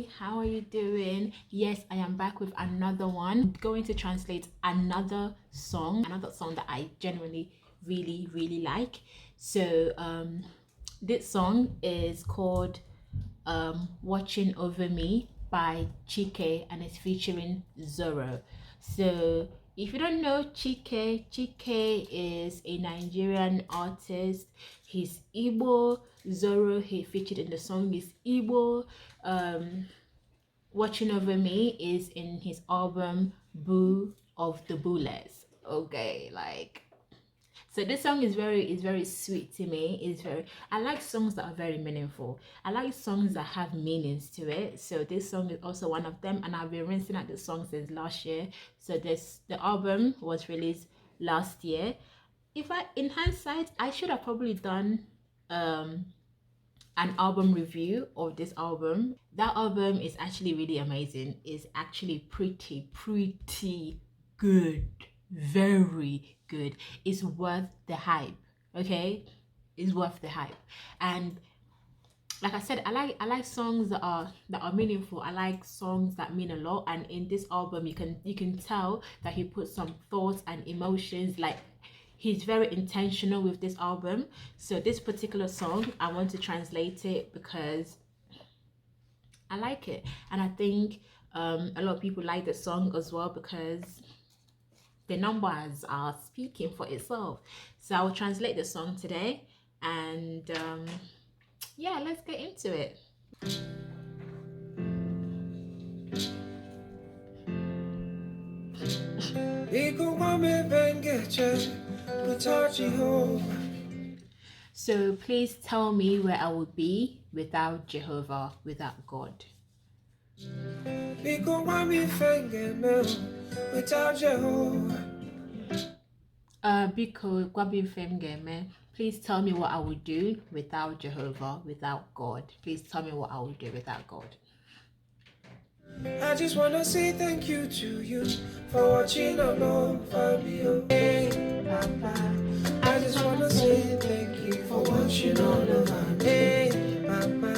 Hi, how are you doing? Yes, I am back with another one. I'm going to translate another song that I genuinely really like. So this song is called Watching Over Me by Chike, and it's featuring Zoro. So if you don't know Chike, Chike is a Nigerian artist. He's Igbo. Zoro, he featured in the song, is Igbo. Watching Over Me is in his album Boo of the Booless. Okay, like, so this song is very sweet to me. I like songs that are very meaningful. I like songs that have meanings to it. So this song is also one of them, and I've been rinsing out the song since last year. So the album was released last year. In hindsight, I should have probably done an album review of this album. That album is actually really amazing. It's actually pretty good, very good. It's worth the hype. Okay, it's worth the hype. And like I said, I like songs that are meaningful. I like songs that mean a lot. And in this album, you can tell that he put some thoughts and emotions. Like, he's very intentional with this album. So this particular song, I want to translate it because I like it, and I think a lot of people like the song as well because the numbers are speaking for itself. So I will translate the song today, and yeah, let's get into it. So please tell me where I would be without Jehovah, without God. Without Jehovah. Please tell me what I would do without Jehovah, without God. Please tell me what I would do without God. I just want to say thank you to you for watching over me. Hey, Papa. I just want to say thank you for watching all over me. Hey, Papa.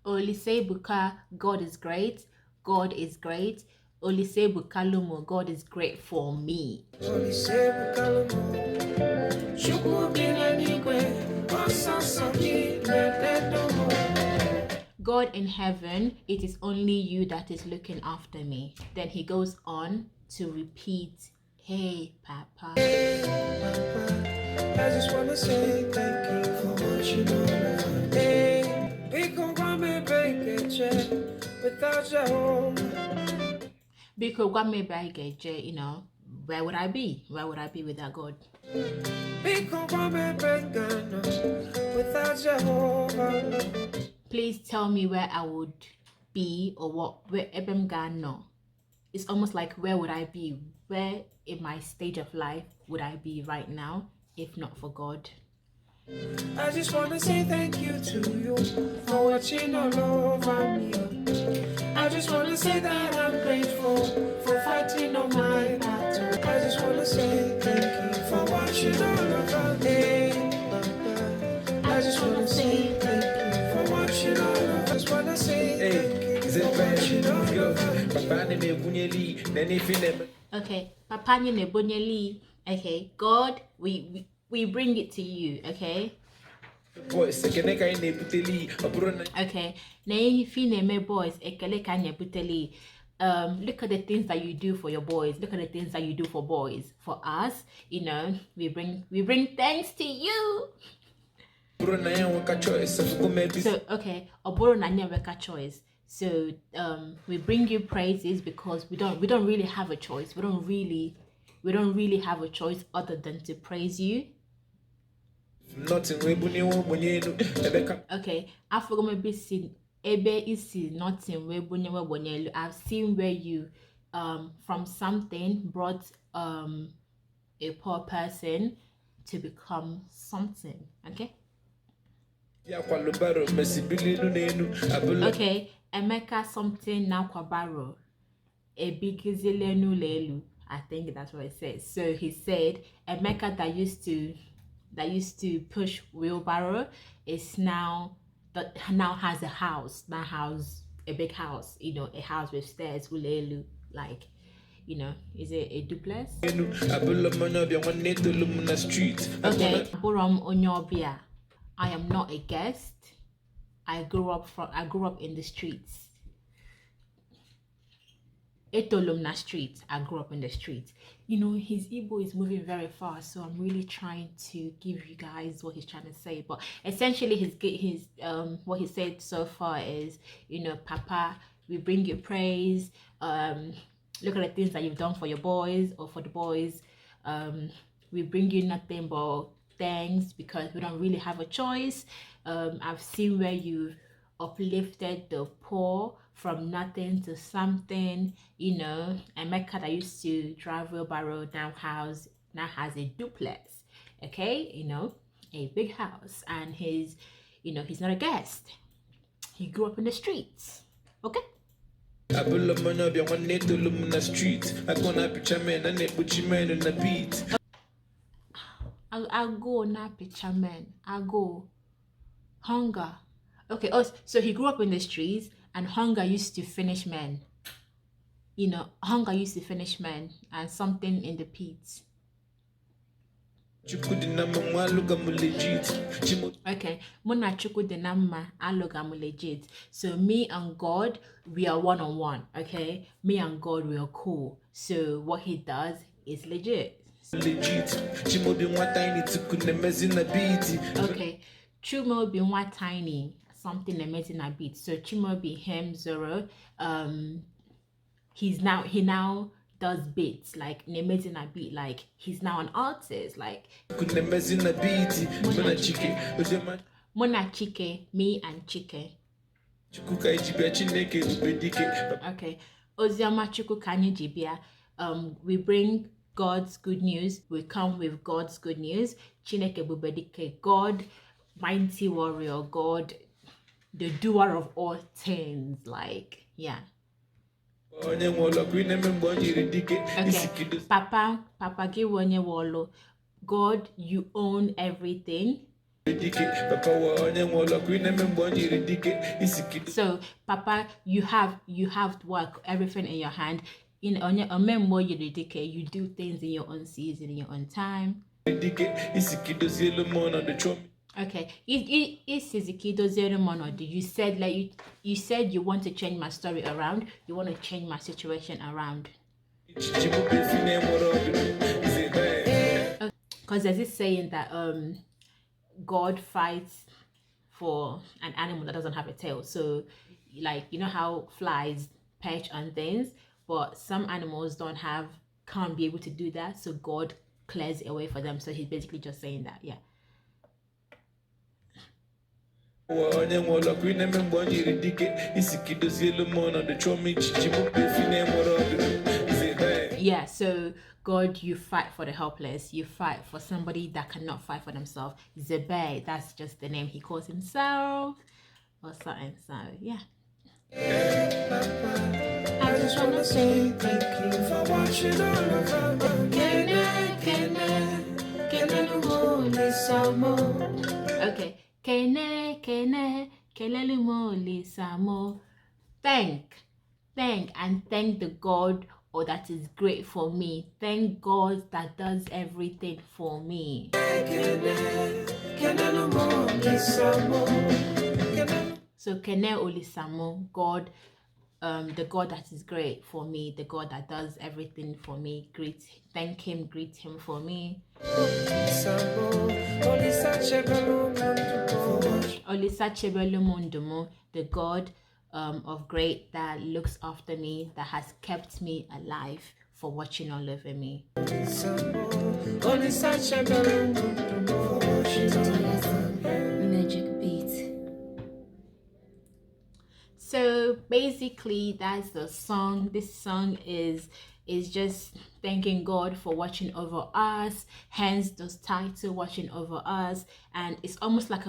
Olisebuka, God is great. God is great. Olisebukalumo, God is great for me. God in heaven, it is only you that is looking after me. Then he goes on to repeat, hey, Papa. Hey, Papa. I just want to say thank you for watching over me. Hey, without your home. Because what may I get, you know, where would I be? Where would I be without God? Without your home. Please tell me where I would be, or where I'm gonna. It's almost like, where would I be? Where in my stage of life would I be right now if not for God? I just want to say thank you to you for watching all over me. I just want to say that I'm grateful for fighting on my battle. I just want to say thank you for watching all over me. I just want to say thank you for watching all over me. I just want to say thank you for watching all over me. Okay, Papa Nebonyeli. Okay, God, we bring it to you, okay? Boys, okay. Boys, look at the things that you do for your boys. Look at the things that you do for boys. For us, you know, we bring thanks to you. So okay, oboro na nyeweka choice. So we bring you praises because we don't really have a choice. We don't really have a choice other than to praise you. Okay, I've seen where you from something brought a poor person to become something. Okay. Okay, Emeka something na kwabaro. Ebigizilenu lelu. I think that's what it says. So he said Emeka that used to that used to push wheelbarrow is now that now has a house, now has a big house, you know, a house with stairs, ulelu, like, you know, is it a duplex? Okay, Borom Onyobia. I am not a guest. I grew up in the streets. Etolumna street. I grew up in the streets. You know, his Igbo is moving very fast, so I'm really trying to give you guys what he's trying to say. But essentially, his what he said so far is, you know, Papa, we bring you praise. Look at the things that you've done for your boys or for the boys. We bring you nothing but thanks because we don't really have a choice. I've seen where you've uplifted the poor from nothing to something, you know. And Mecca that used to drive wheelbarrow now has a duplex, okay, you know, a big house, and he's, you know, he's not a guest. He grew up in the streets, okay. I'll go na picture men. I'll go hunger. Okay, oh, so he grew up in the streets and hunger used to finish men. You know, hunger used to finish men and something in the pits. Okay, Muna Chukudenama Alogamu legit. So me and God, we are one-on-one. Okay, me and God, we are cool. So what he does is legit. Okay, Chumo be one tiny something amazing a bit. So Chumo be him Zoro. He now does beats like amazing a beat, like he's now an artist, like Mona Chike, me and Chike. Okay, Oziama Chuku Kanyi Jibia. We bring God's good news. We come with God's good news. Chineke Bubedike, God, mighty warrior, God, the doer of all things, like, yeah. Okay, Papa give onye wolo. God, you own everything. So Papa, you have work, everything in your hand. In onye omembo you do things in your own season, in your own time. Okay, you said like you said you want to change my story around, you want to change my situation around. Because there's this saying that God fights for an animal that doesn't have a tail. So like, you know how flies perch on things, but some animals can't be able to do that, so God clears a way for them. So he's basically just saying that, yeah. Yeah, so God, you fight for the helpless, you fight for somebody that cannot fight for themselves. Zebe, that's just the name he calls himself or something. So yeah, I just want to say thank you for watching all of our okay. Kene lumoli samo. Thank the God that is great for me. Thank God that does everything for me. So kene olisamo, God, the God that is great for me, the God that does everything for me. Thank him, greet him for me. The God of great that looks after me, that has kept me alive, for watching all over me. Magic beat. So basically that's the song. This song is just thanking God for watching over us, hence the title, watching over us. And it's almost like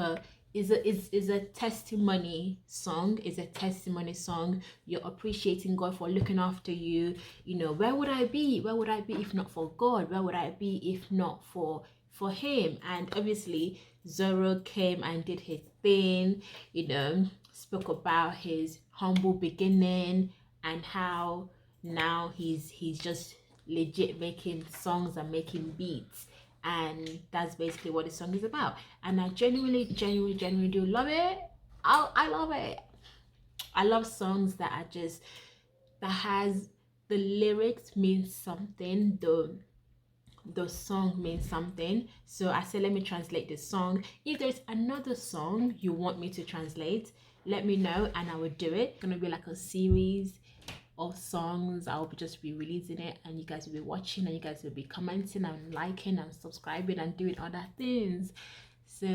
is a testimony song. It's a testimony song. You're appreciating God for looking after you. You know, where would I be if not for God? Where would I be if not for for him. And obviously Zoro came and did his thing, you know, spoke about his humble beginning and how now he's just legit making songs and making beats, and that's basically what the song is about. And I genuinely do love it. I love it. I love songs that are just, that has, the lyrics mean something, the song means something. So I said, let me translate this song. If there's another song you want me to translate, let me know and I will do it. It's gonna be like a series of songs. I'll just be releasing it, and you guys will be watching, and you guys will be commenting and liking and subscribing and doing other things. So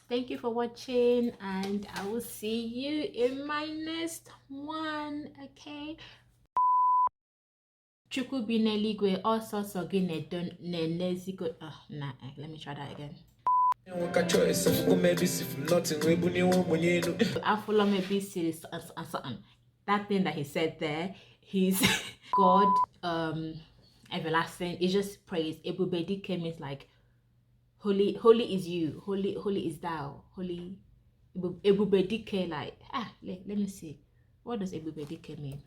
thank you for watching, and I will see you in my next one. Okay, Chukwu bi n'eluigwe, ọsọ sọ gị na-eneziko. Let me try that again. That thing that he said there, he's God, everlasting. It's just praise. Ebubedike means like holy is you, holy is thou, holy. Ebubedike, like let me see, what does Ebubedike mean?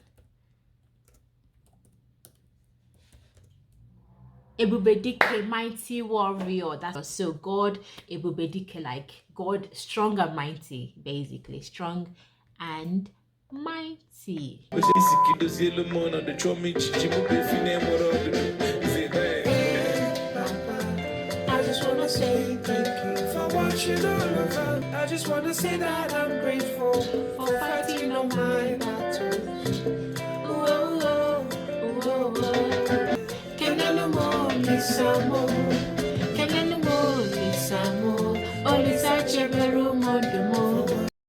Ebubedike, mighty warrior. That's so God. Ebubedike, like God, strong and mighty, basically strong and mighty. I just wanna say thank you for watching all of us. I just wanna say that I'm grateful for fighting all my battles. Whoa, whoa, whoa, whoa. Can no more, please, some more.